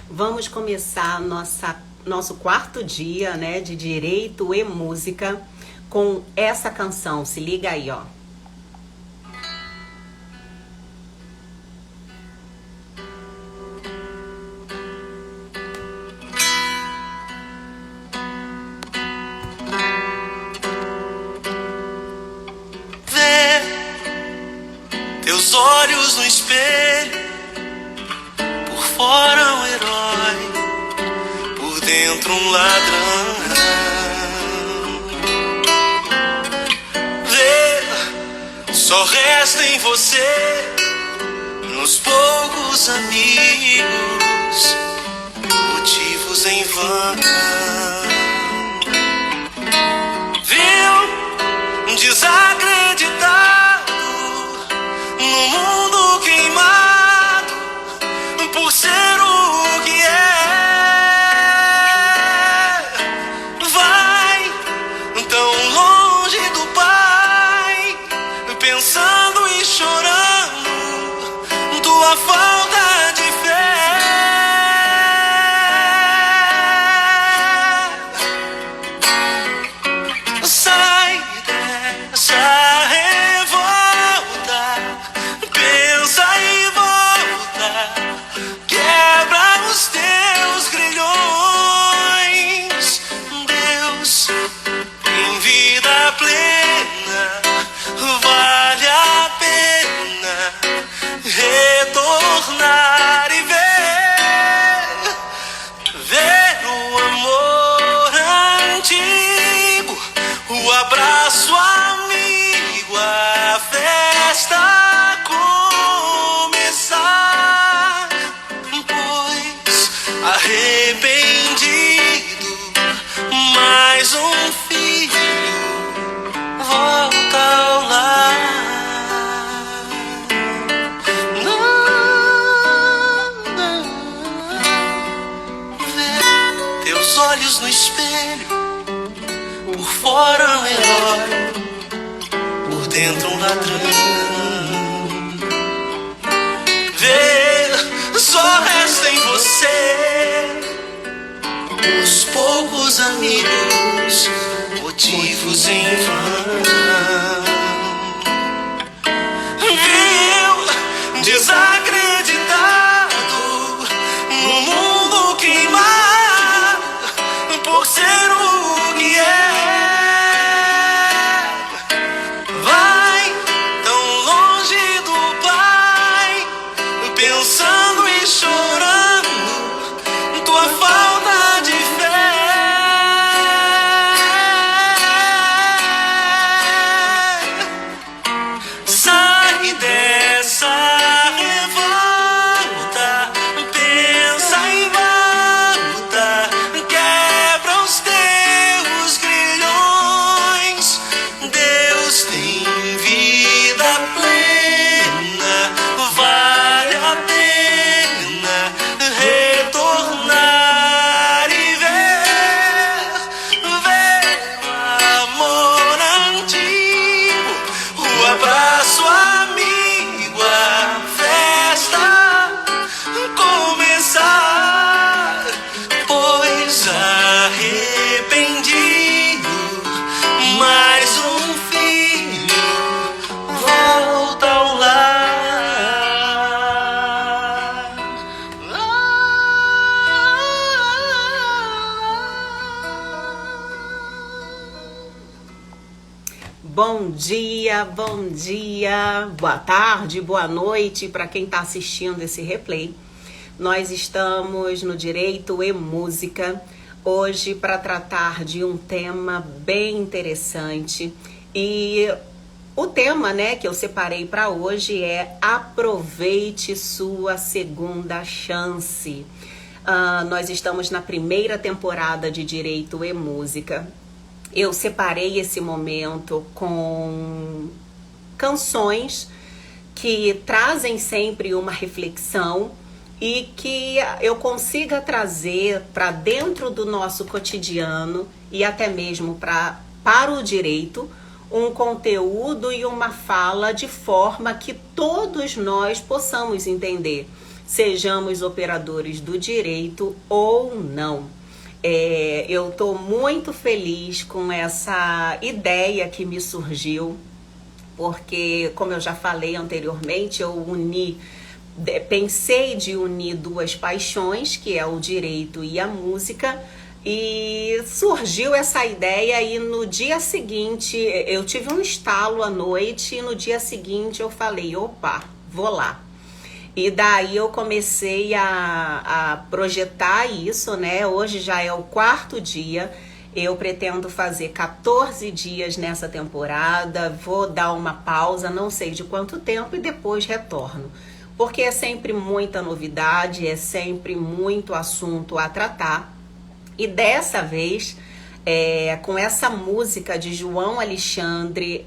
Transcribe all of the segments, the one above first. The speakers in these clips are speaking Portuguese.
Vamos começar nosso quarto dia, né, de Direito e Música com essa canção. Se liga aí, ó. Vê teus olhos no espelho, por fora um herói, por dentro um ladrão. Vê, só resta em você, nos poucos amigos, motivos em vão. Viu, desacreditado no mundo queimado por ser o que é. Vai tão longe do Pai, pensando e chorando tua falta de fé. Sai dessa revolta, pensa e volta, quebra os teus grilhões. Deus tem vida plena, vale a pena retornar e ver o amor antigo, o abraço amigo, a festa começar. Pois arrependido, mais um filho volta ao lar. Vê teus olhos no espelho, por fora um herói, por dentro um ladrão. Vê, só resta em você, os poucos amigos, motivos em vão. Viu, desacreditado no mundo queimar por ser o que é. Vai tão longe do Pai, pensando e chorando tua falta de fé. Sai dessa revolta, pensa e volta, quebra os teus grilhões. Deus tem vida plena, vale a pena retornar e ver o amor antigo, o abraço amigo, a festa começar. Pois arrependido, mais um filho volta ao lar. Bom dia, boa tarde, boa noite para quem está assistindo esse replay. Nós estamos no Direito e Música hoje para tratar de um tema bem interessante, e o tema, né, que eu separei para hoje é aproveite sua segunda chance. Nós estamos na primeira temporada de Direito e Música. Eu separei esse momento com canções que trazem sempre uma reflexão e que eu consiga trazer para dentro do nosso cotidiano e até mesmo para o direito um conteúdo e uma fala de forma que todos nós possamos entender. sejamos operadores do direito ou não. Eu estou muito feliz com essa ideia que me surgiu, porque, como eu já falei anteriormente, pensei de unir duas paixões, que é o direito e a música, e surgiu essa ideia e no dia seguinte, eu tive um estalo à noite e no dia seguinte eu falei, opa, vou lá. E daí eu comecei a projetar isso, né? Hoje já é o 4º dia, eu pretendo fazer 14 dias nessa temporada, vou dar uma pausa, não sei de quanto tempo, e depois retorno. Porque é sempre muita novidade, é sempre muito assunto a tratar. E dessa vez, com essa música de João Alexandre,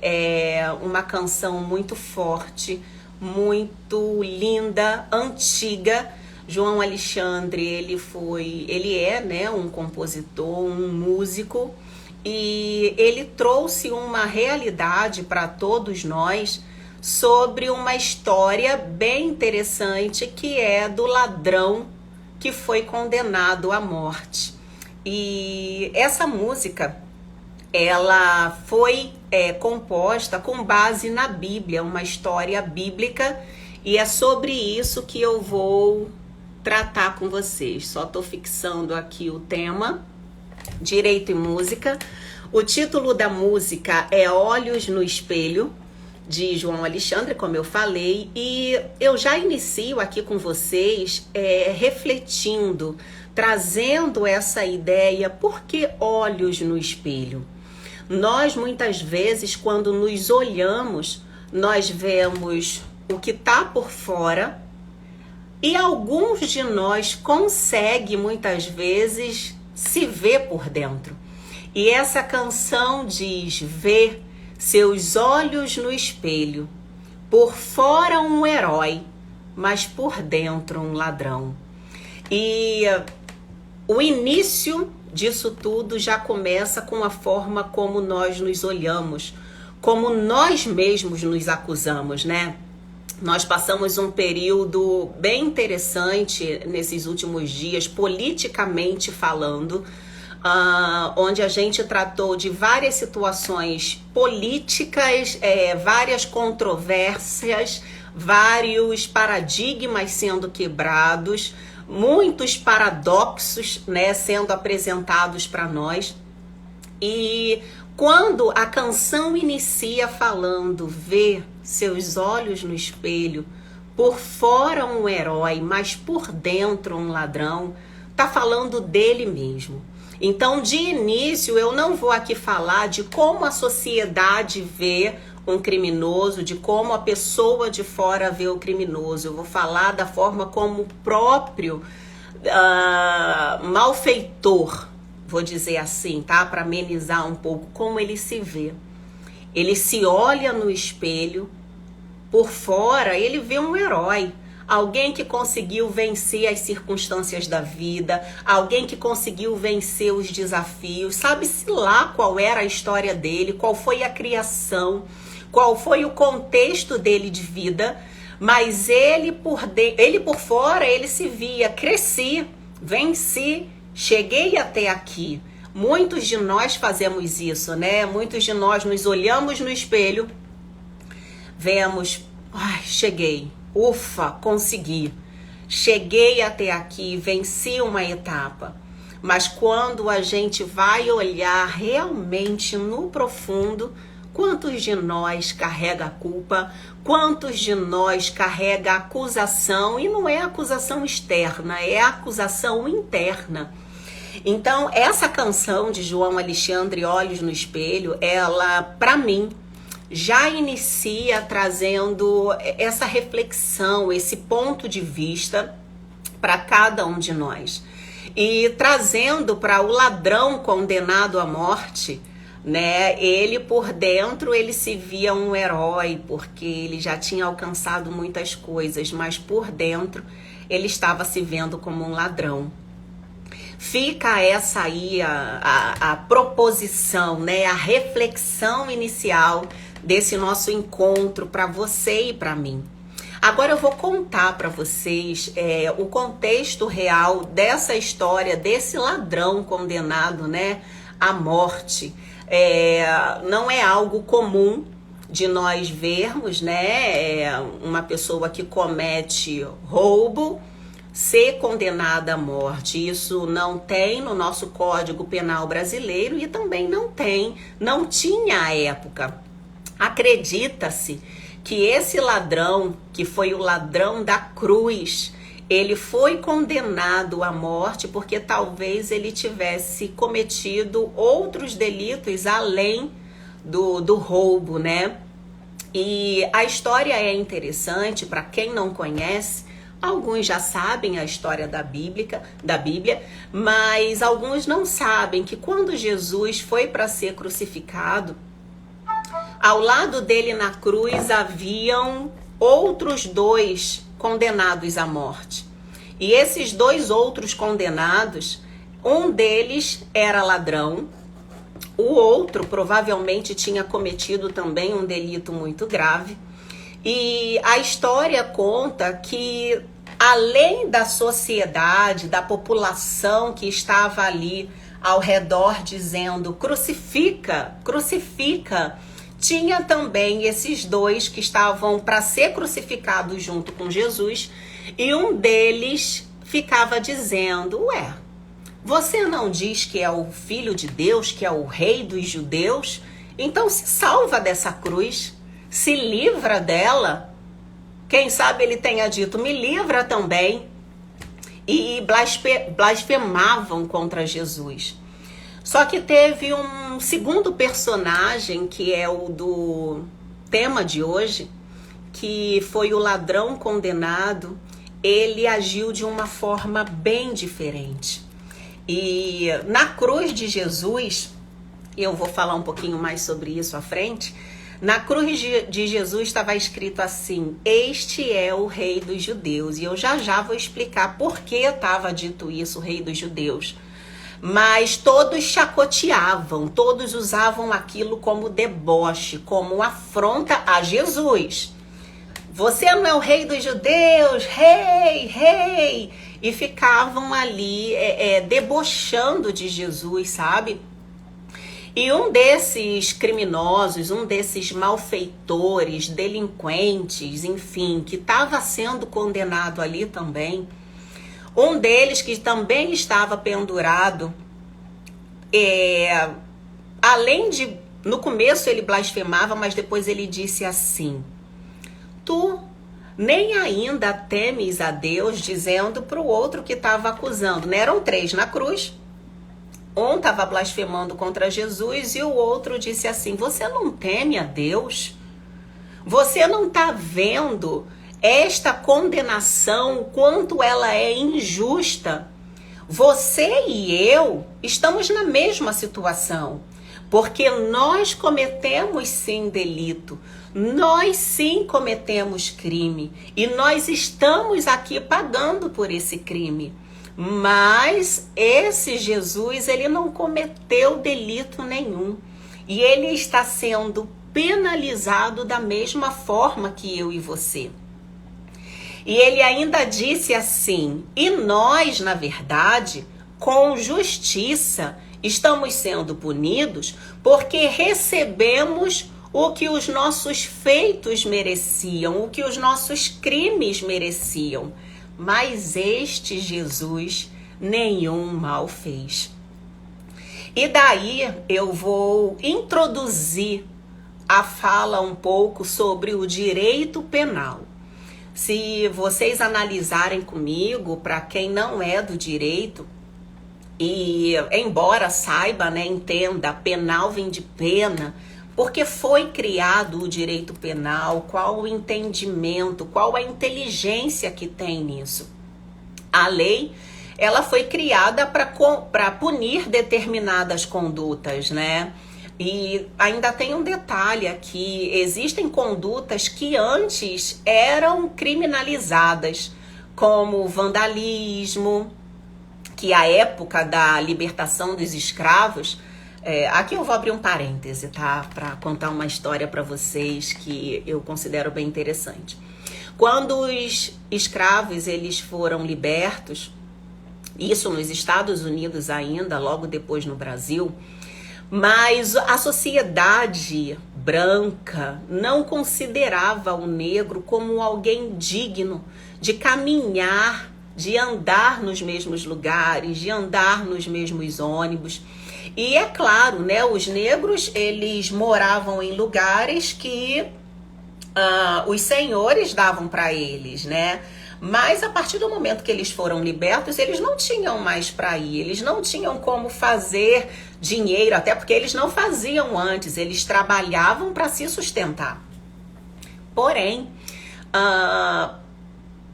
uma canção muito forte, muito linda, antiga. João Alexandre, ele é, né, um compositor, um músico, e ele trouxe uma realidade para todos nós sobre uma história bem interessante, que é do ladrão que foi condenado à morte. E essa música, ela foi composta com base na Bíblia, uma história bíblica, e é sobre isso que eu vou tratar com vocês. Só estou fixando aqui o tema, direito e música. O título da música é Olhos no Espelho, de João Alexandre, como eu falei, e eu já inicio aqui com vocês refletindo, trazendo essa ideia, por que olhos no espelho? Nós, muitas vezes, quando nos olhamos, nós vemos o que está por fora, e alguns de nós conseguem, muitas vezes, se ver por dentro. E essa canção diz, ver seus olhos no espelho, por fora um herói, mas por dentro um ladrão. E o início disso tudo já começa com a forma como nós nos olhamos, como nós mesmos nos acusamos, né? Nós passamos um período bem interessante nesses últimos dias, politicamente falando, onde a gente tratou de várias situações políticas, várias controvérsias, vários paradigmas sendo quebrados, muitos paradoxos, né, sendo apresentados para nós. E quando a canção inicia falando, ver seus olhos no espelho, por fora um herói, mas por dentro um ladrão, tá falando dele mesmo. Então, de início, eu não vou aqui falar de como a sociedade vê um criminoso, de como a pessoa de fora vê o criminoso. Eu vou falar da forma como o próprio malfeitor, vou dizer assim, tá? Para amenizar um pouco como ele se vê. Ele se olha no espelho, por fora ele vê um herói. Alguém que conseguiu vencer as circunstâncias da vida, alguém que conseguiu vencer os desafios, sabe-se lá qual era a história dele, qual foi a criação, qual foi o contexto dele de vida, mas ele por fora, ele se via, cresci, venci, cheguei até aqui. Muitos de nós fazemos isso, né? Muitos de nós nos olhamos no espelho, vemos, cheguei. Ufa, consegui. Cheguei até aqui, venci uma etapa. Mas quando a gente vai olhar realmente no profundo, quantos de nós carrega a culpa? Quantos de nós carrega a acusação? E não é acusação externa, é acusação interna. Então, essa canção de João Alexandre, Olhos no Espelho, ela, para mim, já inicia trazendo essa reflexão, esse ponto de vista para cada um de nós. E trazendo para o ladrão condenado à morte, né? Ele por dentro, ele se via um herói, porque ele já tinha alcançado muitas coisas, mas por dentro ele estava se vendo como um ladrão. Fica essa aí a proposição, né? A reflexão inicial desse nosso encontro para você e para mim. Agora eu vou contar para vocês o contexto real dessa história, desse ladrão condenado, né, à morte. Não é algo comum de nós vermos, né, uma pessoa que comete roubo ser condenada à morte. Isso não tem no nosso Código Penal brasileiro e também não tinha à época. Acredita-se que esse ladrão, que foi o ladrão da cruz, ele foi condenado à morte porque talvez ele tivesse cometido outros delitos além do roubo, né? E a história é interessante para quem não conhece. Alguns já sabem a história da Bíblia, mas alguns não sabem que quando Jesus foi para ser crucificado, ao lado dele na cruz haviam outros 2 condenados à morte. E esses 2 outros condenados, um deles era ladrão, o outro provavelmente tinha cometido também um delito muito grave. E a história conta que, além da sociedade, da população que estava ali ao redor dizendo crucifica, crucifica, tinha também esses 2 que estavam para ser crucificados junto com Jesus, e um deles ficava dizendo: ué, você não diz que é o Filho de Deus, que é o Rei dos Judeus? Então se salva dessa cruz, se livra dela. Quem sabe ele tenha dito: me livra também. E blasfemavam contra Jesus. Só que teve um segundo personagem, que é o do tema de hoje, que foi o ladrão condenado. Ele agiu de uma forma bem diferente. E na cruz de Jesus, eu vou falar um pouquinho mais sobre isso à frente, na cruz de Jesus estava escrito assim: este é o Rei dos Judeus. E eu já vou explicar por que estava dito isso, Rei dos Judeus. Mas todos chacoteavam, todos usavam aquilo como deboche, como afronta a Jesus. Você não é o Rei dos Judeus, rei, rei. E ficavam ali debochando de Jesus, sabe? E um desses criminosos, um desses malfeitores, delinquentes, enfim, que estava sendo condenado ali também, um deles que também estava pendurado, além de, no começo ele blasfemava, mas depois ele disse assim: tu nem ainda temes a Deus, dizendo para o outro que estava acusando, né? Eram 3 na cruz, um estava blasfemando contra Jesus e o outro disse assim: você não teme a Deus? Você não está vendo esta condenação, quanto ela é injusta? Você e eu estamos na mesma situação, porque nós cometemos sim delito, nós sim cometemos crime e nós estamos aqui pagando por esse crime. Mas esse Jesus, ele não cometeu delito nenhum e ele está sendo penalizado da mesma forma que eu e você. E ele ainda disse assim: e nós, na verdade, com justiça, estamos sendo punidos porque recebemos o que os nossos feitos mereciam, o que os nossos crimes mereciam. Mas este Jesus nenhum mal fez. E daí eu vou introduzir a fala um pouco sobre o direito penal. Se vocês analisarem comigo, para quem não é do direito, e embora saiba, né, entenda, penal vem de pena, porque foi criado o direito penal, qual o entendimento, qual a inteligência que tem nisso. A lei, ela foi criada para punir determinadas condutas, né? E ainda tem um detalhe aqui: existem condutas que antes eram criminalizadas, como vandalismo, que à época da libertação dos escravos, aqui eu vou abrir um parêntese, tá? Para contar uma história para vocês que eu considero bem interessante. Quando os escravos eles foram libertos, isso nos Estados Unidos ainda, logo depois no Brasil, mas a sociedade branca não considerava o negro como alguém digno de caminhar, de andar nos mesmos lugares, de andar nos mesmos ônibus. E é claro, né, os negros eles moravam em lugares que os senhores davam para eles, né? Mas a partir do momento que eles foram libertos, eles não tinham mais para ir, eles não tinham como fazer dinheiro, até porque eles não faziam antes, eles trabalhavam para se sustentar. Porém,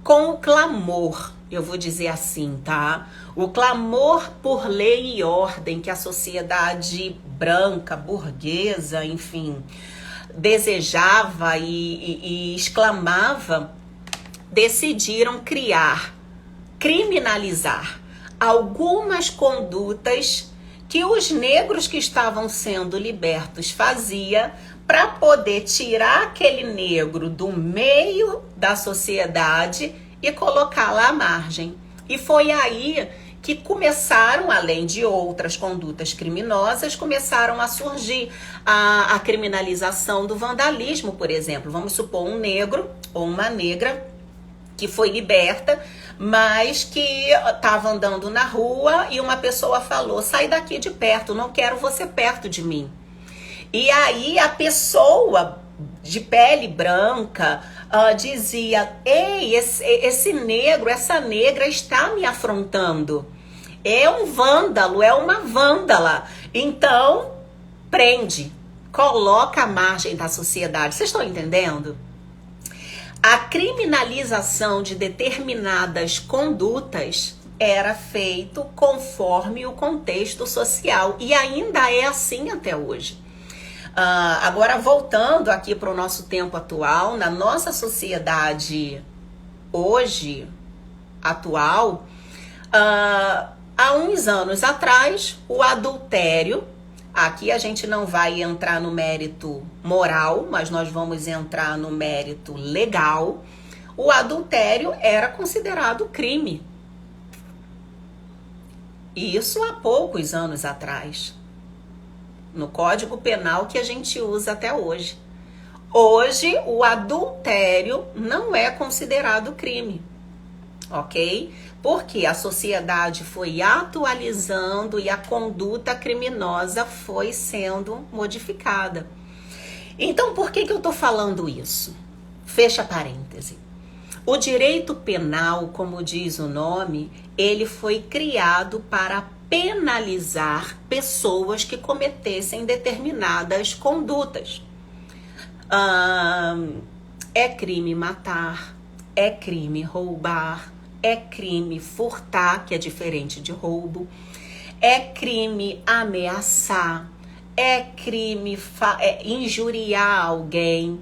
com o clamor, eu vou dizer assim, tá? O clamor por lei e ordem que a sociedade branca, burguesa, enfim, desejava e exclamava, decidiram criminalizar algumas condutas que os negros que estavam sendo libertos faziam para poder tirar aquele negro do meio da sociedade e colocá-lo à margem. E foi aí que começaram, além de outras condutas criminosas, começaram a surgir a criminalização do vandalismo, por exemplo. Vamos supor um negro ou uma negra que foi liberta, mas que estava andando na rua e uma pessoa falou: sai daqui de perto, não quero você perto de mim. E aí a pessoa de pele branca dizia: ei, esse negro, essa negra está me afrontando. É um vândalo, é uma vândala. Então, prende, coloca à margem da sociedade. Vocês estão entendendo? A criminalização de determinadas condutas era feito conforme o contexto social e ainda é assim até hoje. Agora, voltando aqui para o nosso tempo atual, na nossa sociedade hoje, atual, há uns anos atrás, o adultério, aqui a gente não vai entrar no mérito moral, mas nós vamos entrar no mérito legal. O adultério era considerado crime. E isso há poucos anos atrás. No Código Penal que a gente usa até hoje. Hoje, o adultério não é considerado crime. Ok? Porque a sociedade foi atualizando e a conduta criminosa foi sendo modificada. Então, por que eu tô falando isso? Fecha parêntese. O direito penal, como diz o nome, ele foi criado para penalizar pessoas que cometessem determinadas condutas. É crime matar, é crime roubar, é crime furtar, que é diferente de roubo, é crime ameaçar, é crime injuriar alguém,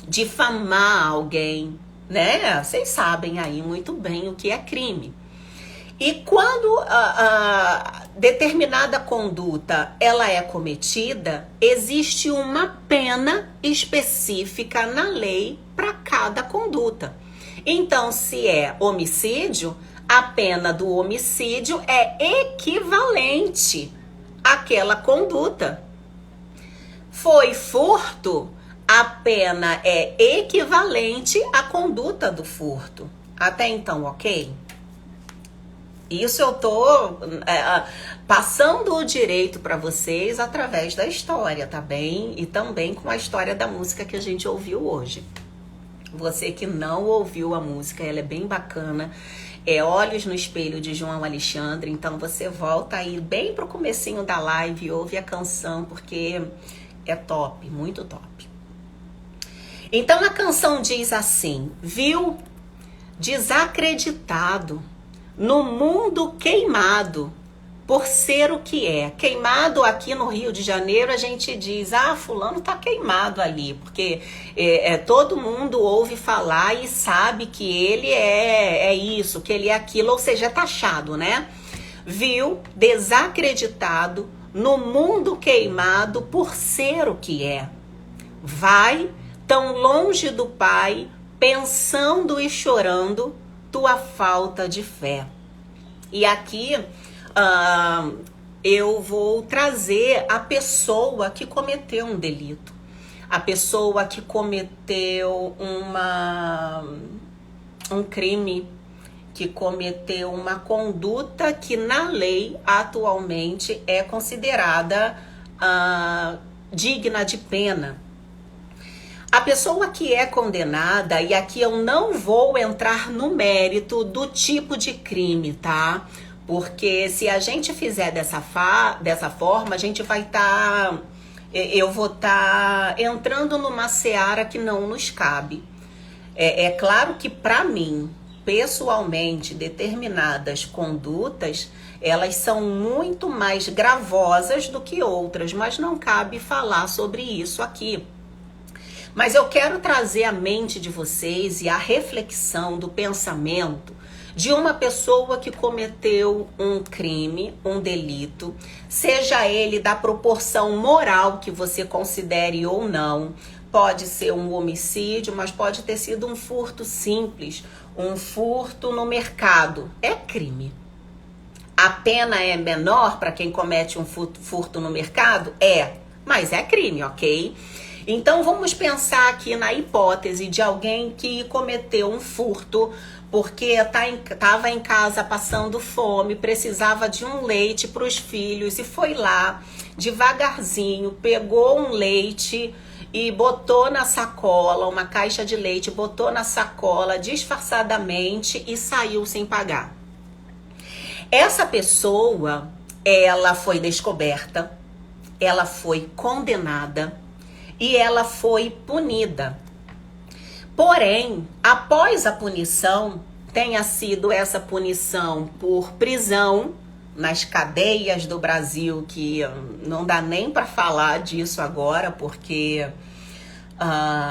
difamar alguém, né? Vocês sabem aí muito bem o que é crime. E quando determinada conduta ela é cometida, existe uma pena específica na lei para cada conduta. Então, se é homicídio, a pena do homicídio é equivalente àquela conduta. Foi furto, a pena é equivalente à conduta do furto. Até então, ok? Isso eu tô passando o direito para vocês através da história, tá bem? E também com a história da música que a gente ouviu hoje. Você que não ouviu a música, ela é bem bacana. É Olhos no Espelho, de João Alexandre. Então você volta aí bem pro comecinho da live e ouve a canção, porque é top, muito top. Então a canção diz assim: viu, desacreditado, no mundo queimado, por ser o que é. Queimado aqui no Rio de Janeiro, a gente diz: fulano tá queimado ali, porque todo mundo ouve falar e sabe que ele é isso, que ele é aquilo, ou seja, é taxado, né? Viu, desacreditado, no mundo queimado, por ser o que é. Vai, tão longe do Pai, pensando e chorando tua falta de fé. E aqui eu vou trazer a pessoa que cometeu um delito, a pessoa que cometeu um crime, que cometeu uma conduta que na lei atualmente é considerada digna de pena. A pessoa que é condenada, e aqui eu não vou entrar no mérito do tipo de crime, tá? Porque se a gente fizer dessa forma, a gente vai estar... eu vou estar entrando numa seara que não nos cabe. É claro que para mim, pessoalmente, determinadas condutas, elas são muito mais gravosas do que outras, mas não cabe falar sobre isso aqui. Mas eu quero trazer à mente de vocês e a reflexão do pensamento de uma pessoa que cometeu um crime, um delito, seja ele da proporção moral que você considere ou não. Pode ser um homicídio, mas pode ter sido um furto simples, um furto no mercado. É crime. A pena é menor para quem comete um furto no mercado? É, mas é crime, ok? Então vamos pensar aqui na hipótese de alguém que cometeu um furto porque estava em casa passando fome, precisava de um leite para os filhos e foi lá devagarzinho, pegou um leite e botou na sacola, uma caixa de leite, botou na sacola disfarçadamente e saiu sem pagar. Essa pessoa, ela foi descoberta, ela foi condenada e ela foi punida. Porém, após a punição, tenha sido essa punição por prisão nas cadeias do Brasil, que não dá nem para falar disso agora, porque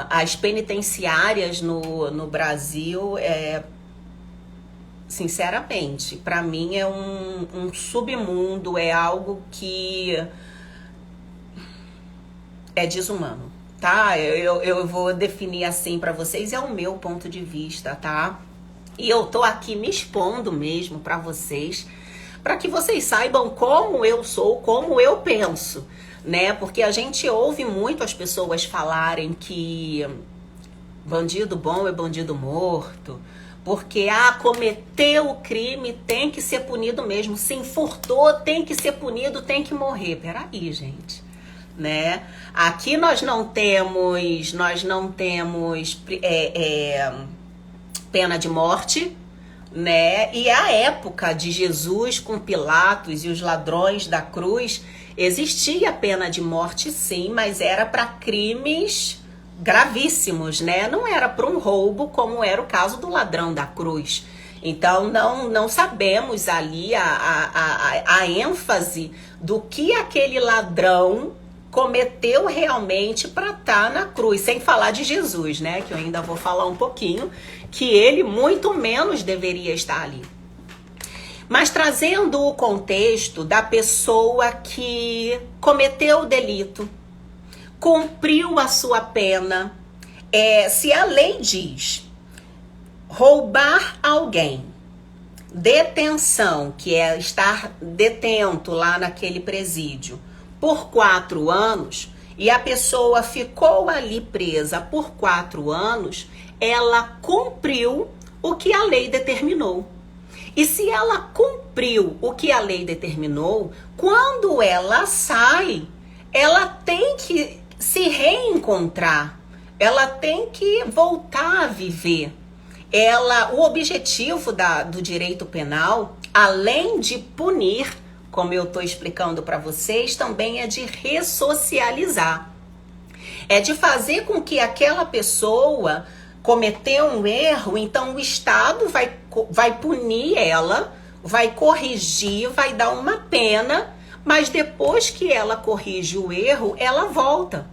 as penitenciárias no Brasil, sinceramente, para mim é um submundo, é algo que é desumano, tá? Eu vou definir assim para vocês, é o meu ponto de vista, tá? E eu tô aqui me expondo mesmo para vocês, para que vocês saibam como eu sou, como eu penso, né? Porque a gente ouve muito as pessoas falarem que bandido bom é bandido morto, porque cometeu o crime, tem que ser punido mesmo, se furtou, tem que ser punido, tem que morrer. Peraí, gente. Né? Aqui nós não temos pena de morte, né? E a época de Jesus com Pilatos e os ladrões da cruz, existia pena de morte sim, mas era para crimes gravíssimos, né? Não era para um roubo como era o caso do ladrão da cruz. Então não sabemos ali a ênfase do que aquele ladrão cometeu realmente para estar na cruz, sem falar de Jesus, né? Que eu ainda vou falar um pouquinho, que ele muito menos deveria estar ali. Mas trazendo o contexto da pessoa que cometeu o delito, cumpriu a sua pena, se a lei diz roubar alguém, detenção, que é estar detento lá naquele presídio, por 4 anos, e a pessoa ficou ali presa por 4 anos, ela cumpriu o que a lei determinou. E se ela cumpriu o que a lei determinou, quando ela sai, ela tem que se reencontrar, ela tem que voltar a viver. O objetivo do direito penal, além de punir, como eu estou explicando para vocês, também é de ressocializar. É de fazer com que aquela pessoa cometeu um erro, então o Estado vai punir ela, vai corrigir, vai dar uma pena, mas depois que ela corrige o erro, ela volta.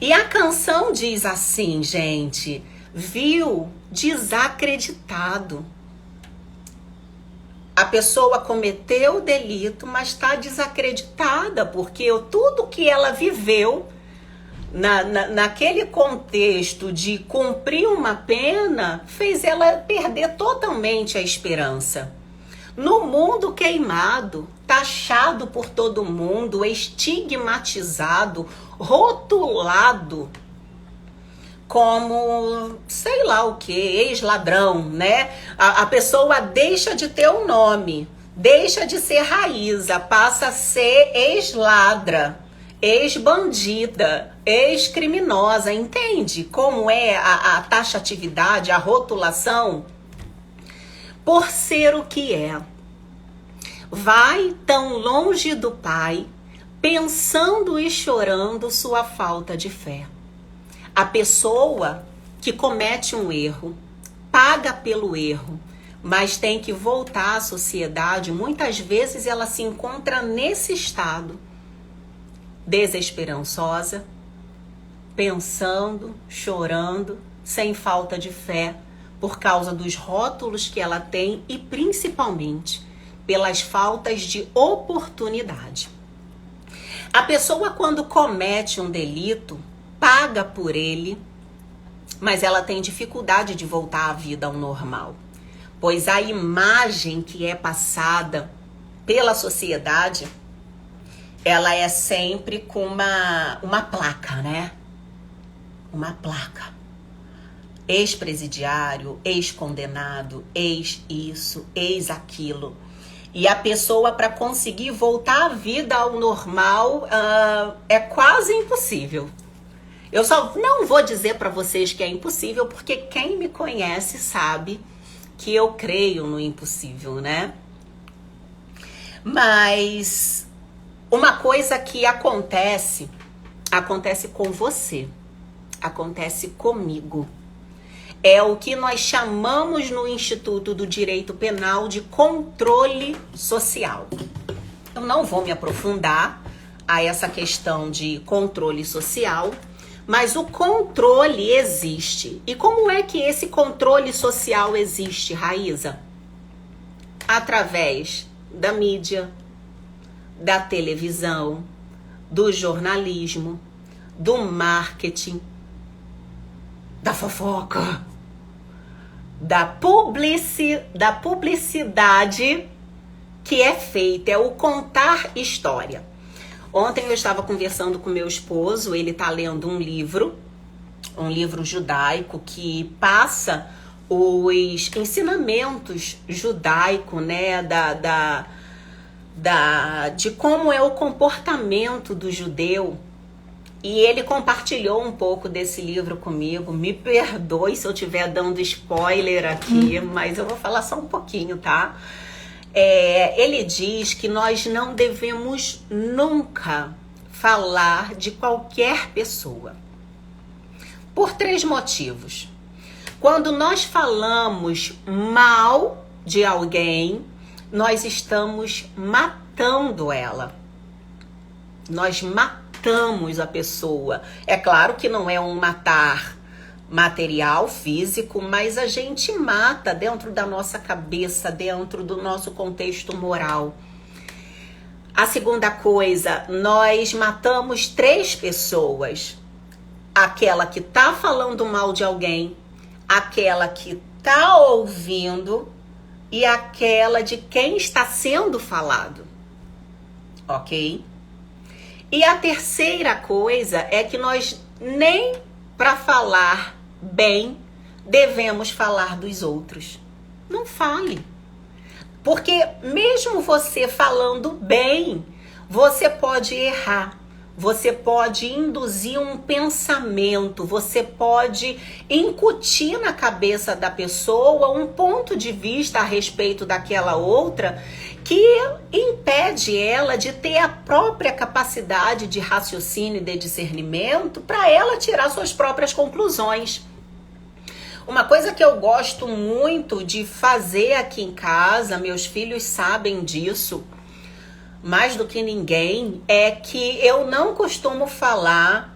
E a canção diz assim, gente, viu, desacreditado. A pessoa cometeu o delito, mas está desacreditada, porque tudo que ela viveu naquele contexto de cumprir uma pena, fez ela perder totalmente a esperança. No mundo queimado, taxado por todo mundo, estigmatizado, rotulado como sei lá o que, ex-ladrão, né? A pessoa deixa de ter um nome, deixa de ser Raíza, passa a ser ex-ladra, ex-bandida, ex-criminosa. Entende como é a taxatividade, a rotulação? Por ser o que é. Vai tão longe do Pai, pensando e chorando sua falta de fé. A pessoa que comete um erro, paga pelo erro, mas tem que voltar à sociedade, muitas vezes ela se encontra nesse estado, desesperançosa, pensando, chorando, sem falta de fé, por causa dos rótulos que ela tem e principalmente pelas faltas de oportunidade. A pessoa, quando comete um delito, paga por ele, mas ela tem dificuldade de voltar à vida ao normal, pois a imagem que é passada pela sociedade, ela é sempre com uma placa, né? Uma placa. Ex-presidiário, ex-condenado, ex-isso, ex-aquilo. E a pessoa, para conseguir voltar à vida ao normal, é quase impossível. Eu só não vou dizer para vocês que é impossível, porque quem me conhece sabe que eu creio no impossível, né? Mas uma coisa que acontece com você, acontece comigo. É o que nós chamamos no Instituto do Direito Penal de controle social. Eu não vou me aprofundar a essa questão de controle social, mas o controle existe. E como é que esse controle social existe, Raíza? Através da mídia, da televisão, do jornalismo, do marketing, da fofoca, da publicidade que é feita, é o contar história. Ontem eu estava conversando com meu esposo, ele está lendo um livro judaico que passa os ensinamentos judaicos, né, de como é o comportamento do judeu. E ele compartilhou um pouco desse livro comigo. Me perdoe se eu estiver dando spoiler aqui, mas eu vou falar só um pouquinho, tá? Ele diz que nós não devemos nunca falar de qualquer pessoa. Por 3 motivos. Quando nós falamos mal de alguém, nós estamos matando ela. Nós matamos a pessoa. É claro que não é um matar material, físico, mas a gente mata dentro da nossa cabeça, dentro do nosso contexto moral. A segunda coisa, nós matamos 3 pessoas. Aquela que tá falando mal de alguém, aquela que tá ouvindo e aquela de quem está sendo falado. Ok? E a terceira coisa é que nós nem para falar bem devemos falar dos outros. Não fale. Porque mesmo você falando bem, você pode errar. Você pode induzir um pensamento, você pode incutir na cabeça da pessoa um ponto de vista a respeito daquela outra que impede ela de ter a própria capacidade de raciocínio e de discernimento para ela tirar suas próprias conclusões. Uma coisa que eu gosto muito de fazer aqui em casa, meus filhos sabem disso, mais do que ninguém, é que eu não costumo falar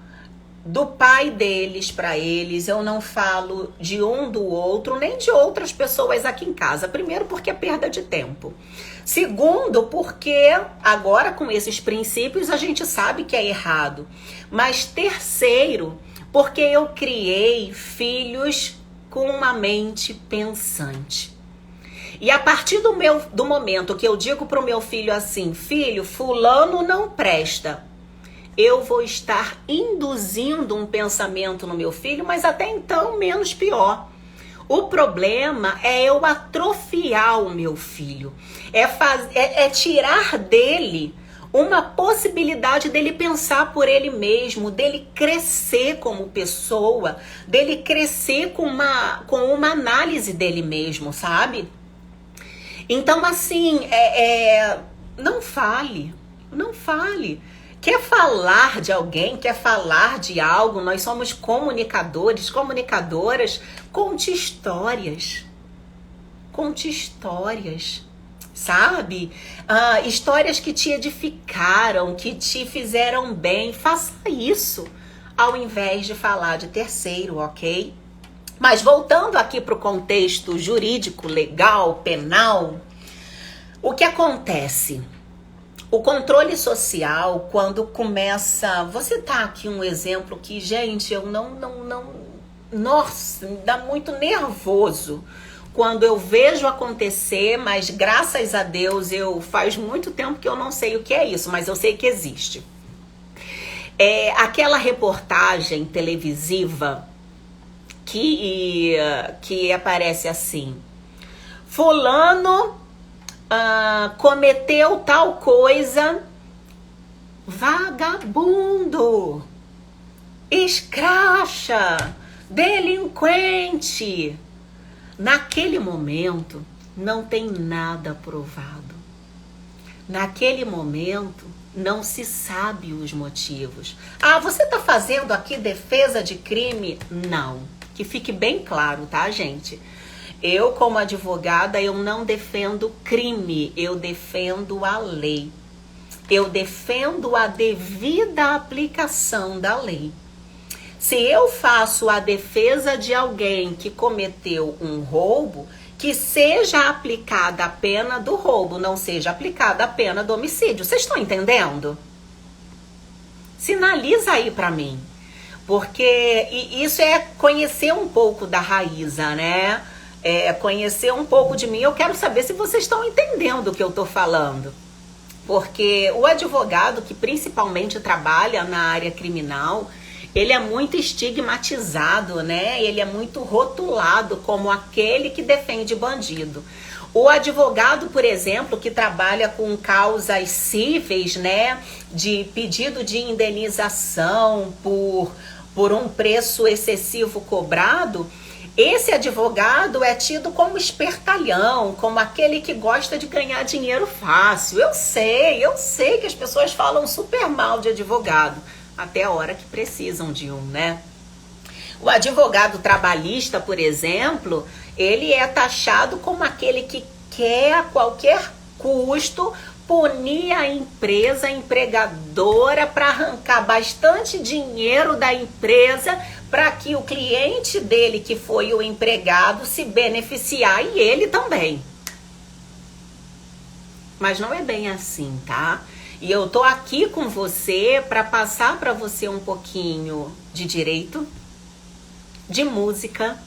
do pai deles para eles, eu não falo de um do outro, nem de outras pessoas aqui em casa. Primeiro, porque é perda de tempo. Segundo, porque agora com esses princípios a gente sabe que é errado. Mas terceiro, porque eu criei filhos com uma mente pensante. E a partir do momento que eu digo pro meu filho assim, filho, fulano não presta, eu vou estar induzindo um pensamento no meu filho, mas até então menos pior. O problema é eu atrofiar o meu filho, é tirar dele uma possibilidade dele pensar por ele mesmo, dele crescer como pessoa, dele crescer com uma análise dele mesmo, sabe? Então, assim, não fale. Quer falar de alguém, quer falar de algo, nós somos comunicadores, comunicadoras, conte histórias, sabe? Histórias que te edificaram, que te fizeram bem, faça isso, ao invés de falar de terceiro, ok? Mas voltando aqui para o contexto jurídico, legal, penal, o que acontece? O controle social, quando começa... Você tá aqui um exemplo que, gente, eu não... Nossa, me dá muito nervoso quando eu vejo acontecer, mas graças a Deus, faz muito tempo que eu não sei o que é isso, mas eu sei que existe. Aquela reportagem televisiva que aparece assim: fulano cometeu tal coisa, vagabundo, escracha, delinquente. Naquele momento não tem nada provado. Naquele momento não se sabe os motivos. Você tá fazendo aqui defesa de crime? Não. Que fique bem claro, tá, gente? Eu, como advogada, eu não defendo crime, eu defendo a lei. Eu defendo a devida aplicação da lei. Se eu faço a defesa de alguém que cometeu um roubo, que seja aplicada a pena do roubo, não seja aplicada a pena do homicídio. Vocês estão entendendo? Sinaliza aí pra mim. Porque isso é conhecer um pouco da Raíza, né? Conhecer um pouco de mim. Eu quero saber se vocês estão entendendo o que eu tô falando. Porque o advogado que principalmente trabalha na área criminal, ele é muito estigmatizado, né? Ele é muito rotulado como aquele que defende bandido. O advogado, por exemplo, que trabalha com causas cíveis, né? De pedido de indenização por um preço excessivo cobrado, esse advogado é tido como espertalhão, como aquele que gosta de ganhar dinheiro fácil. Eu sei que as pessoas falam super mal de advogado, até a hora que precisam de um, né? O advogado trabalhista, por exemplo, ele é taxado como aquele que quer a qualquer custo punir a empresa a empregadora para arrancar bastante dinheiro da empresa para que o cliente dele, que foi o empregado, se beneficiar e ele também. Mas não é bem assim, tá? E eu tô aqui com você para passar para você um pouquinho de direito, de música,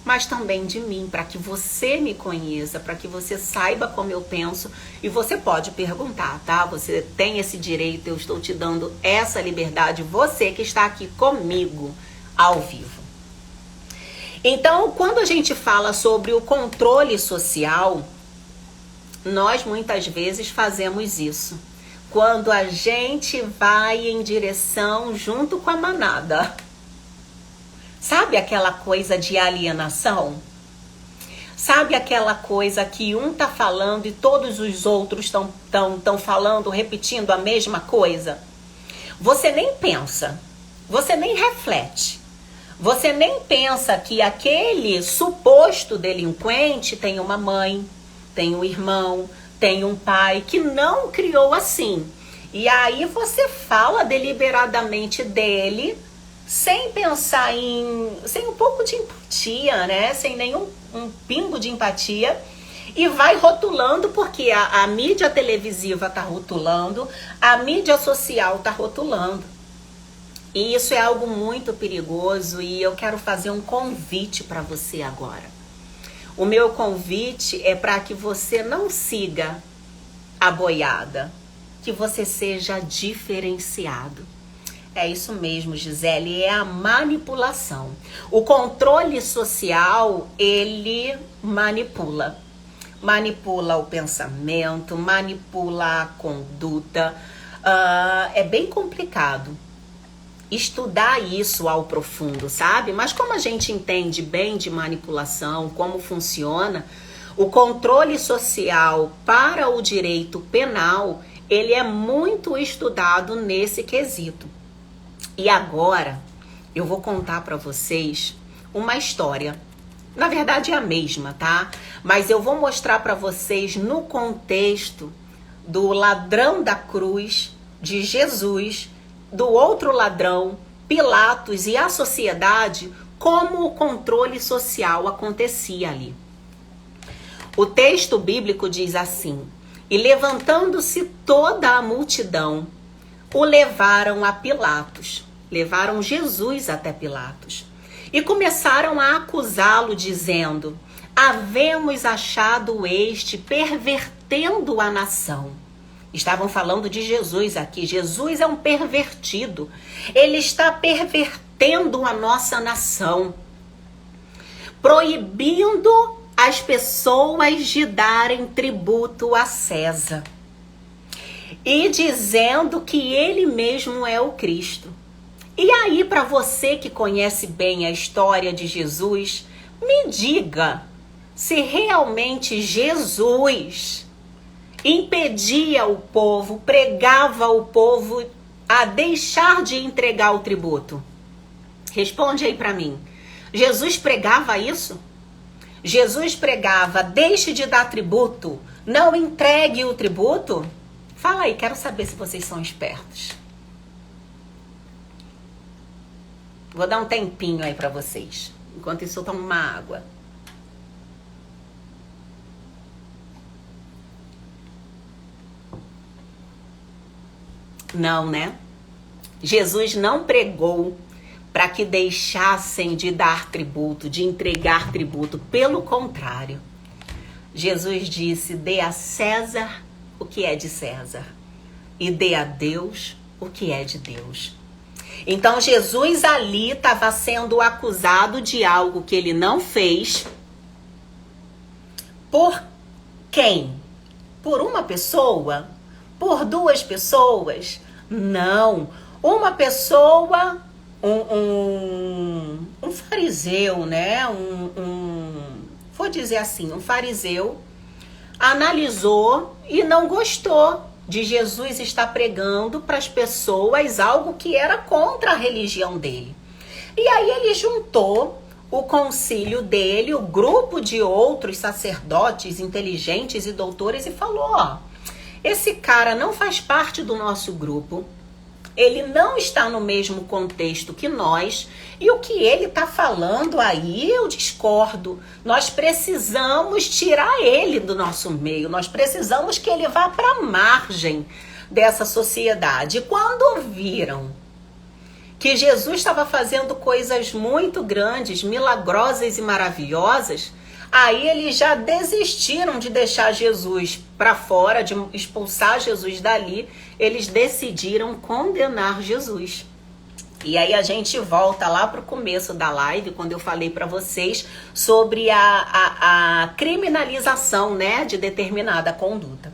mas também de mim, para que você me conheça, para que você saiba como eu penso. E você pode perguntar, tá? Você tem esse direito, eu estou te dando essa liberdade, você que está aqui comigo ao vivo. Então, quando a gente fala sobre o controle social, nós muitas vezes fazemos isso. Quando a gente vai em direção junto com a manada. Sabe aquela coisa de alienação? Sabe aquela coisa que um tá falando e todos os outros estão falando, repetindo a mesma coisa? Você nem pensa, você nem reflete. Você nem pensa que aquele suposto delinquente tem uma mãe, tem um irmão, tem um pai que não criou assim. E aí você fala deliberadamente dele sem pensar sem um pouco de empatia, né? Sem nenhum pingo de empatia. E vai rotulando, porque a mídia televisiva tá rotulando, a mídia social tá rotulando. E isso é algo muito perigoso e eu quero fazer um convite para você agora. O meu convite é para que você não siga a boiada, que você seja diferenciado. É isso mesmo, Gisele, é a manipulação. O controle social, ele manipula. Manipula o pensamento, manipula a conduta. É bem complicado estudar isso ao profundo, sabe? Mas como a gente entende bem de manipulação, como funciona, o controle social para o direito penal, ele é muito estudado nesse quesito. E agora eu vou contar para vocês uma história. Na verdade é a mesma, tá? Mas eu vou mostrar para vocês no contexto do ladrão da cruz, de Jesus, do outro ladrão, Pilatos e a sociedade, como o controle social acontecia ali. O texto bíblico diz assim: e levantando-se toda a multidão, o levaram a Pilatos, levaram Jesus até Pilatos, e começaram a acusá-lo, dizendo: havemos achado este pervertendo a nação. Estavam falando de Jesus aqui. Jesus é um pervertido. Ele está pervertendo a nossa nação, proibindo as pessoas de darem tributo a César e dizendo que ele mesmo é o Cristo. E aí, para você que conhece bem a história de Jesus, me diga se realmente Jesus impedia o povo, pregava o povo a deixar de entregar o tributo. Responde aí para mim. Jesus pregava isso? Jesus pregava: deixe de dar tributo, não entregue o tributo? Fala aí, quero saber se vocês são espertos. Vou dar um tempinho aí para vocês. Enquanto isso eu tomo uma água. Não, né? Jesus não pregou para que deixassem de dar tributo, de entregar tributo. Pelo contrário, Jesus disse: dê a César o que é de César e dê a Deus o que é de Deus. Então Jesus ali estava sendo acusado de algo que ele não fez. Por quem? Por uma pessoa? Por duas pessoas? Não. Uma pessoa, um fariseu, né? Vou dizer assim, um fariseu analisou e não gostou de Jesus estar pregando para as pessoas algo que era contra a religião dele. E aí ele juntou o concílio dele, o grupo de outros sacerdotes inteligentes e doutores, e falou: ó, esse cara não faz parte do nosso grupo, ele não está no mesmo contexto que nós, e o que ele está falando aí eu discordo. Nós precisamos tirar ele do nosso meio, nós precisamos que ele vá para a margem dessa sociedade. E quando viram que Jesus estava fazendo coisas muito grandes, milagrosas e maravilhosas, aí eles já desistiram de deixar Jesus para fora, de expulsar Jesus dali. Eles decidiram condenar Jesus. E aí a gente volta lá para o começo da live, quando eu falei para vocês sobre a criminalização, né, de determinada conduta.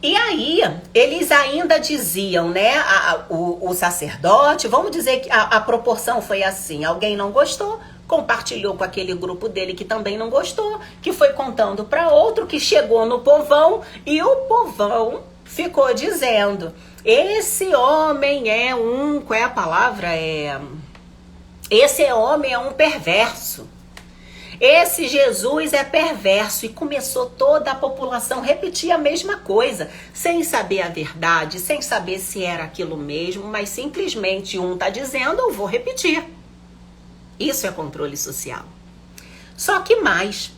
E aí eles ainda diziam, né, o sacerdote, vamos dizer que a proporção foi assim: alguém não gostou, compartilhou com aquele grupo dele que também não gostou, que foi contando para outro, que chegou no povão, e o povão ficou dizendo: esse homem é qual é a palavra? Esse homem é um perverso. Esse Jesus é perverso. E começou toda a população a repetir a mesma coisa, sem saber a verdade, sem saber se era aquilo mesmo, mas simplesmente um está dizendo, eu vou repetir. Isso é controle social. Só que mais,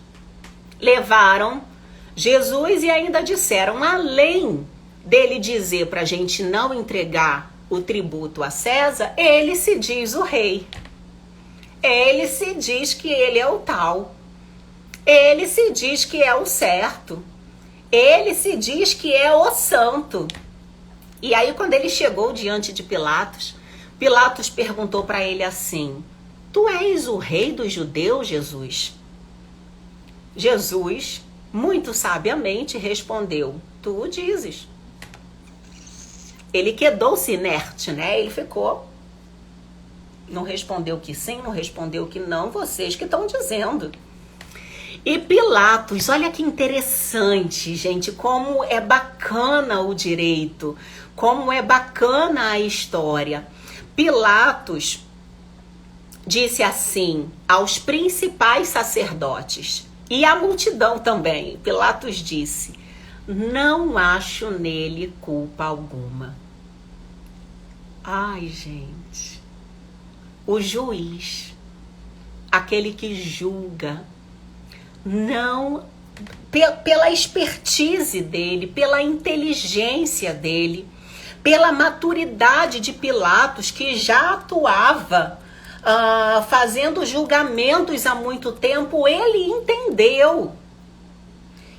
levaram Jesus e ainda disseram, além dele dizer para a gente não entregar o tributo a César, ele se diz o rei. Ele se diz que ele é o tal. Ele se diz que é o certo. Ele se diz que é o santo. E aí, quando ele chegou diante de Pilatos, Pilatos perguntou para ele assim, tu és o rei dos judeus, Jesus? Jesus, muito sabiamente, respondeu, tu o dizes. Ele quedou-se inerte, né? Ele ficou... Não respondeu que sim, não respondeu que não, vocês que estão dizendo. E Pilatos, olha que interessante, gente, como é bacana o direito, como é bacana a história. Pilatos disse assim aos principais sacerdotes e à multidão também. Pilatos disse, não acho nele culpa alguma. Ai, gente. O juiz, aquele que julga, não, pela expertise dele, pela inteligência dele, pela maturidade de Pilatos, que já atuava fazendo julgamentos há muito tempo, ele entendeu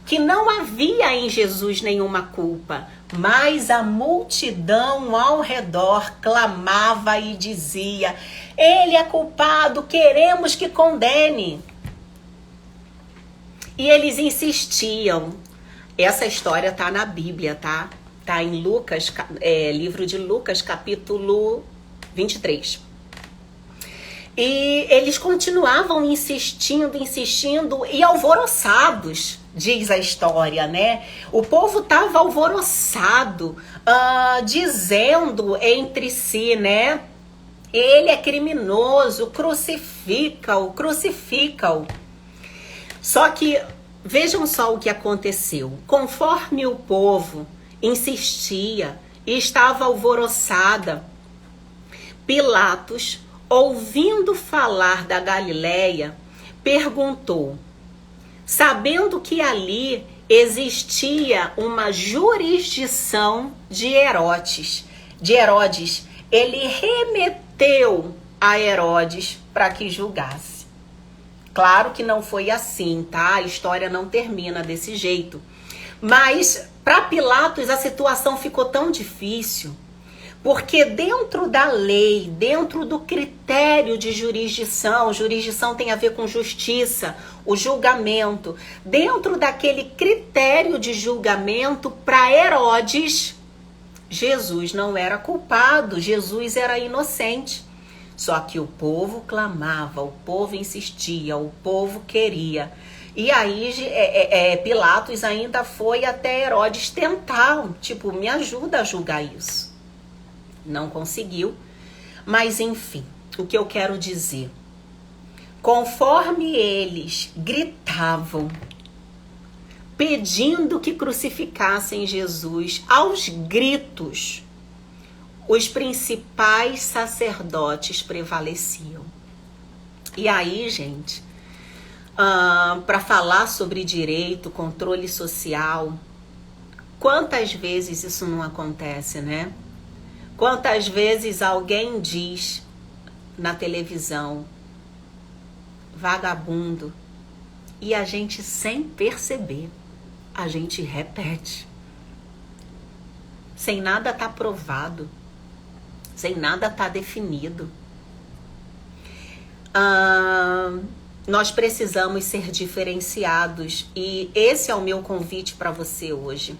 que não havia em Jesus nenhuma culpa, mas a multidão ao redor clamava e dizia, ele é culpado, queremos que condene. E eles insistiam. Essa história tá na Bíblia, tá? Tá em Lucas, livro de Lucas, capítulo 23. E eles continuavam insistindo e alvoroçados, diz a história, né? O povo estava alvoroçado, dizendo entre si, né? Ele é criminoso, crucifica-o, crucifica-o. Só que vejam só o que aconteceu. Conforme o povo insistia e estava alvoroçada, Pilatos, ouvindo falar da Galileia, perguntou, sabendo que ali existia uma jurisdição de Herodes, ele remeteu a Herodes para que julgasse. Claro que não foi assim, tá? A história não termina desse jeito. Mas para Pilatos a situação ficou tão difícil, porque dentro da lei, dentro do critério de jurisdição tem a ver com justiça, o julgamento. Dentro daquele critério de julgamento, para Herodes, Jesus não era culpado, Jesus era inocente. Só que o povo clamava, o povo insistia, o povo queria. E aí Pilatos ainda foi até Herodes tentar, tipo, me ajuda a julgar isso. Não conseguiu, mas enfim, o que eu quero dizer, conforme eles gritavam, pedindo que crucificassem Jesus, aos gritos, os principais sacerdotes prevaleciam. E aí, gente, para falar sobre direito, controle social, quantas vezes isso não acontece, né? Quantas vezes alguém diz na televisão, vagabundo, e a gente sem perceber, a gente repete. Sem nada tá provado, sem nada tá definido. Nós precisamos ser diferenciados e esse é o meu convite para você hoje.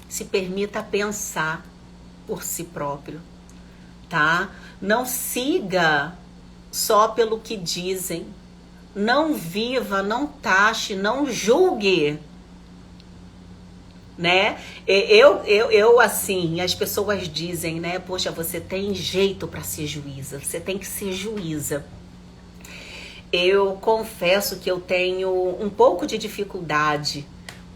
Se permita pensar por si próprio, tá? Não siga só pelo que dizem. Não viva, não taxe, não julgue, né? Eu assim, as pessoas dizem, né? Poxa, você tem jeito para ser juíza, você tem que ser juíza. Eu confesso que eu tenho um pouco de dificuldade,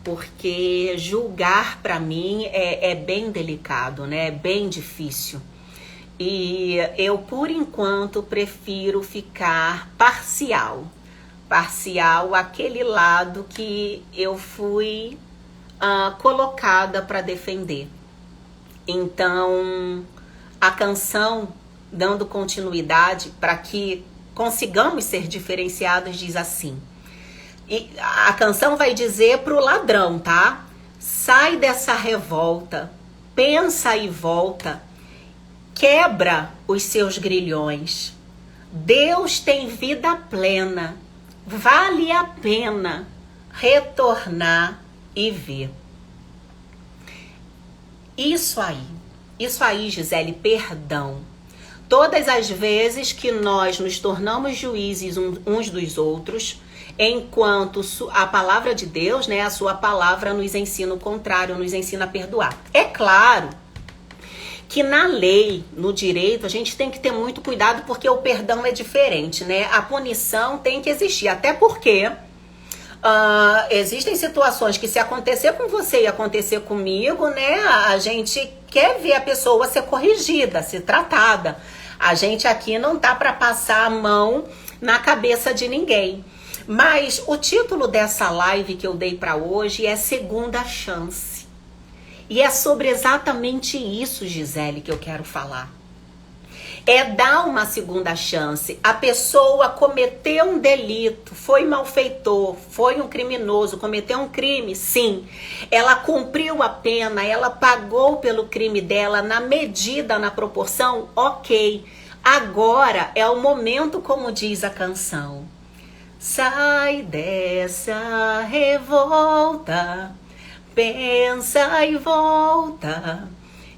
porque julgar para mim é bem delicado, né? É bem difícil. E eu, por enquanto, prefiro ficar parcial. Parcial, aquele lado que eu fui colocada para defender. Então, a canção, dando continuidade para que consigamos ser diferenciados, diz assim. E a canção vai dizer pro ladrão, tá? Sai dessa revolta, pensa e volta, quebra os seus grilhões. Deus tem vida plena, vale a pena retornar e ver. Isso aí, Gisele, perdão. Todas as vezes que nós nos tornamos juízes uns dos outros, enquanto a palavra de Deus, né, a sua palavra nos ensina o contrário, nos ensina a perdoar. É claro que na lei, no direito, a gente tem que ter muito cuidado porque o perdão é diferente, né? A punição tem que existir, até porque existem situações que se acontecer com você e acontecer comigo, né, a gente quer ver a pessoa ser corrigida, ser tratada. A gente aqui não tá para passar a mão na cabeça de ninguém. Mas o título dessa live que eu dei para hoje é Segunda Chance. E é sobre exatamente isso, Gisele, que eu quero falar. É dar uma segunda chance. A pessoa cometeu um delito, foi malfeitor, foi um criminoso, cometeu um crime, sim. Ela cumpriu a pena, ela pagou pelo crime dela na medida, na proporção, ok. Agora é o momento, como diz a canção. Sai dessa revolta, pensa e volta,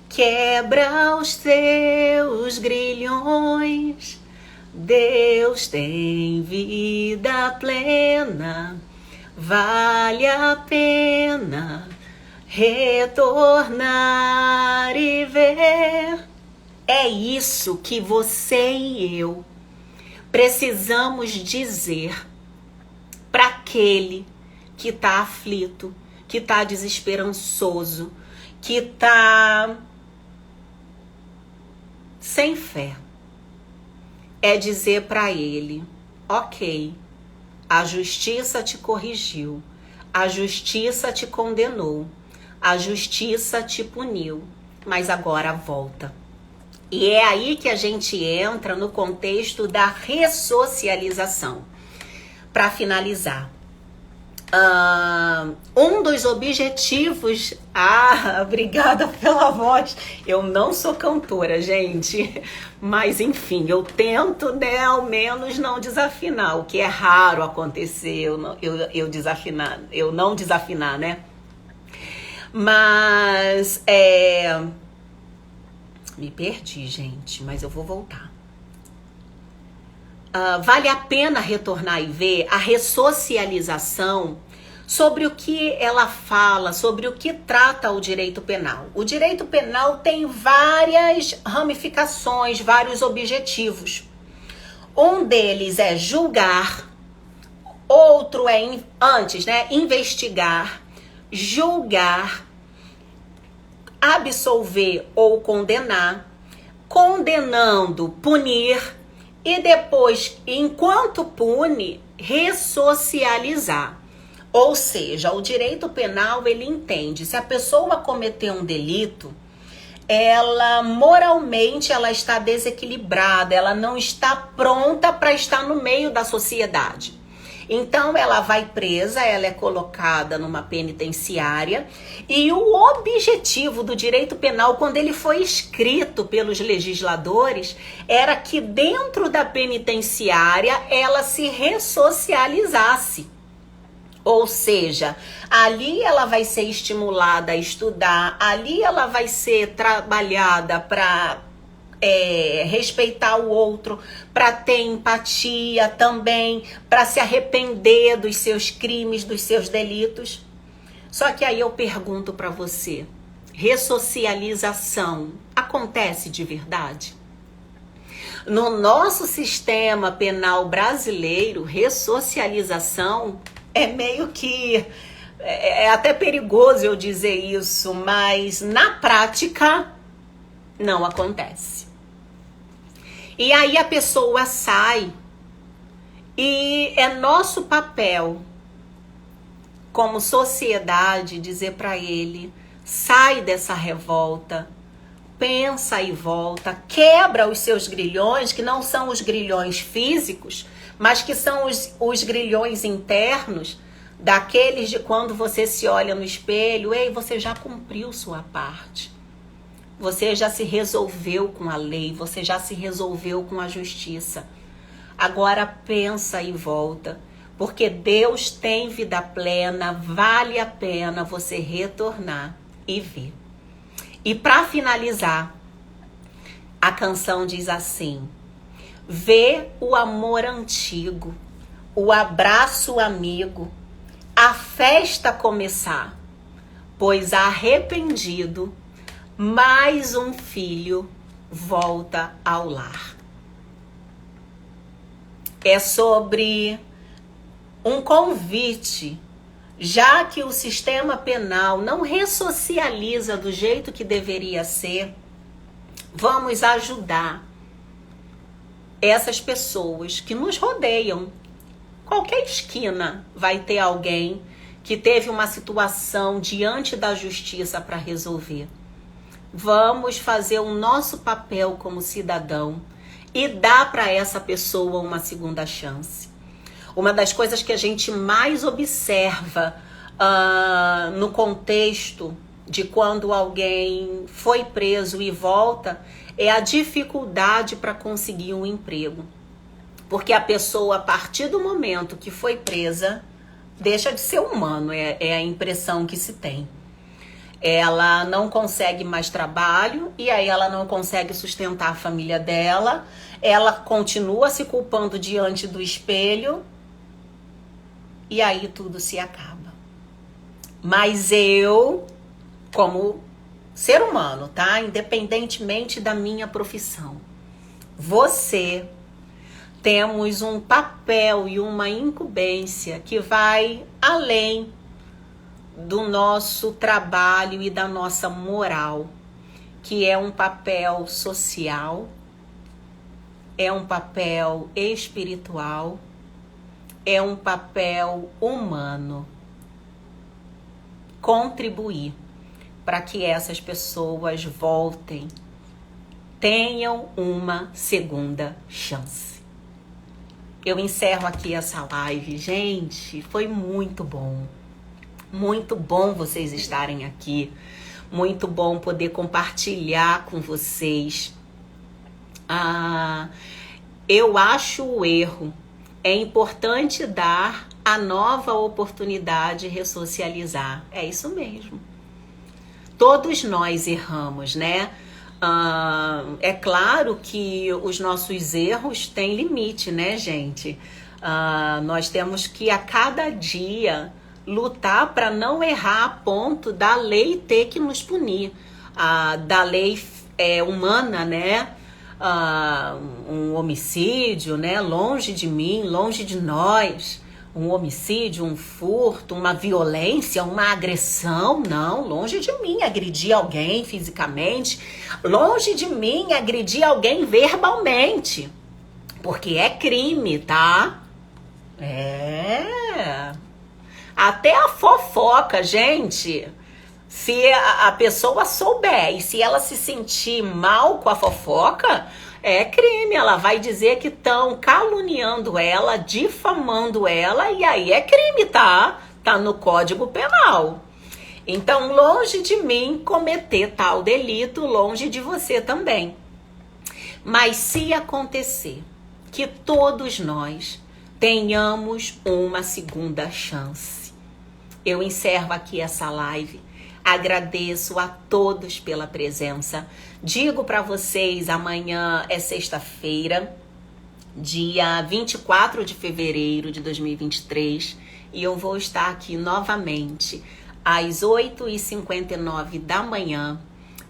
quebra os teus grilhões. Deus tem vida plena, vale a pena retornar e ver. É isso que você e eu precisamos dizer para aquele que está aflito, que está desesperançoso, que está sem fé. É dizer para ele, ok, a justiça te corrigiu, a justiça te condenou, a justiça te puniu, mas agora volta. E é aí que a gente entra no contexto da ressocialização. Para finalizar, um dos objetivos... obrigada pela voz. Eu não sou cantora, gente. Mas, enfim, eu tento, né, ao menos não desafinar. O que é raro acontecer, eu não desafinar, né? Mas, me perdi, gente, mas eu vou voltar. Vale a pena retornar e ver a ressocialização sobre o que ela fala, sobre o que trata o direito penal. O direito penal tem várias ramificações, vários objetivos. Um deles é julgar, outro é, investigar, julgar, absolver ou condenar, condenando, punir e depois, enquanto pune, ressocializar. Ou seja, o direito penal, ele entende, se a pessoa cometeu um delito, ela moralmente ela está desequilibrada, ela não está pronta para estar no meio da sociedade. Então ela vai presa, ela é colocada numa penitenciária e o objetivo do direito penal, quando ele foi escrito pelos legisladores, era que dentro da penitenciária ela se ressocializasse. Ou seja, ali ela vai ser estimulada a estudar, ali ela vai ser trabalhada para respeitar o outro, para ter empatia também, para se arrepender dos seus crimes, dos seus delitos. Só que aí eu pergunto para você, ressocialização acontece de verdade? No nosso sistema penal brasileiro, ressocialização é meio que... É até perigoso eu dizer isso, mas na prática não acontece. E aí a pessoa sai e é nosso papel como sociedade dizer para ele: sai dessa revolta, pensa e volta, quebra os seus grilhões, que não são os grilhões físicos, mas que são os grilhões internos, daqueles de quando você se olha no espelho. Ei, você já cumpriu sua parte. Você já se resolveu com a lei, você já se resolveu com a justiça. Agora pensa e volta, porque Deus tem vida plena, vale a pena você retornar e ver. E para finalizar, a canção diz assim: vê o amor antigo, o abraço amigo, a festa começar, pois arrependido, mais um filho volta ao lar. É sobre um convite, já que o sistema penal não ressocializa do jeito que deveria ser, vamos ajudar essas pessoas que nos rodeiam. Qualquer esquina vai ter alguém que teve uma situação diante da justiça para resolver. Vamos fazer o nosso papel como cidadão e dar para essa pessoa uma segunda chance. Uma das coisas que a gente mais observa no contexto de quando alguém foi preso e volta é a dificuldade para conseguir um emprego. Porque a pessoa, a partir do momento que foi presa, deixa de ser humano, é a impressão que se tem. Ela não consegue mais trabalho e aí ela não consegue sustentar a família dela, ela continua se culpando diante do espelho e aí tudo se acaba. Mas eu, como ser humano, tá? Independentemente da minha profissão, você... temos um papel e uma incumbência que vai além do nosso trabalho e da nossa moral, que é um papel social, é um papel espiritual, é um papel humano. Contribuir para que essas pessoas voltem, tenham uma segunda chance. Eu encerro aqui essa live. Gente, foi muito bom. Muito bom vocês estarem aqui. Muito bom poder compartilhar com vocês. Eu acho o erro. É importante dar a nova oportunidade de ressocializar. É isso mesmo. Todos nós erramos, né? É claro que os nossos erros têm limite, né, gente? Nós temos que a cada dia lutar para não errar a ponto da lei ter que nos punir, da lei humana, né? Um homicídio, né? Longe de mim, longe de nós. Um homicídio, um furto, uma violência, uma agressão, não, longe de mim agredir alguém fisicamente, longe de mim agredir alguém verbalmente, porque é crime, tá? Até a fofoca, gente, se a pessoa souber e se ela se sentir mal com a fofoca, é crime. Ela vai dizer que estão caluniando ela, difamando ela, e aí é crime, tá? Tá no Código Penal. Então, longe de mim cometer tal delito, longe de você também. Mas se acontecer que todos nós tenhamos uma segunda chance, eu encerro aqui essa live. Agradeço a todos pela presença. Digo para vocês, amanhã é sexta-feira, dia 24 de fevereiro de 2023, e eu vou estar aqui novamente às 8h59 da manhã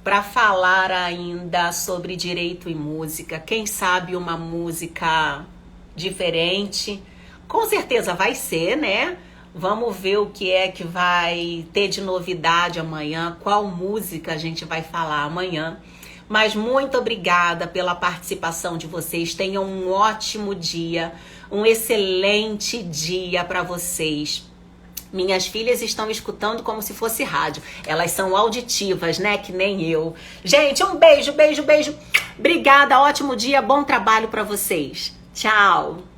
para falar ainda sobre direito e música. Quem sabe uma música diferente? Com certeza vai ser, né? Vamos ver o que é que vai ter de novidade amanhã, qual música a gente vai falar amanhã. Mas muito obrigada pela participação de vocês. Tenham um ótimo dia, um excelente dia para vocês. Minhas filhas estão escutando como se fosse rádio. Elas são auditivas, né? Que nem eu. Gente, um beijo, beijo, beijo. Obrigada, ótimo dia, bom trabalho para vocês. Tchau.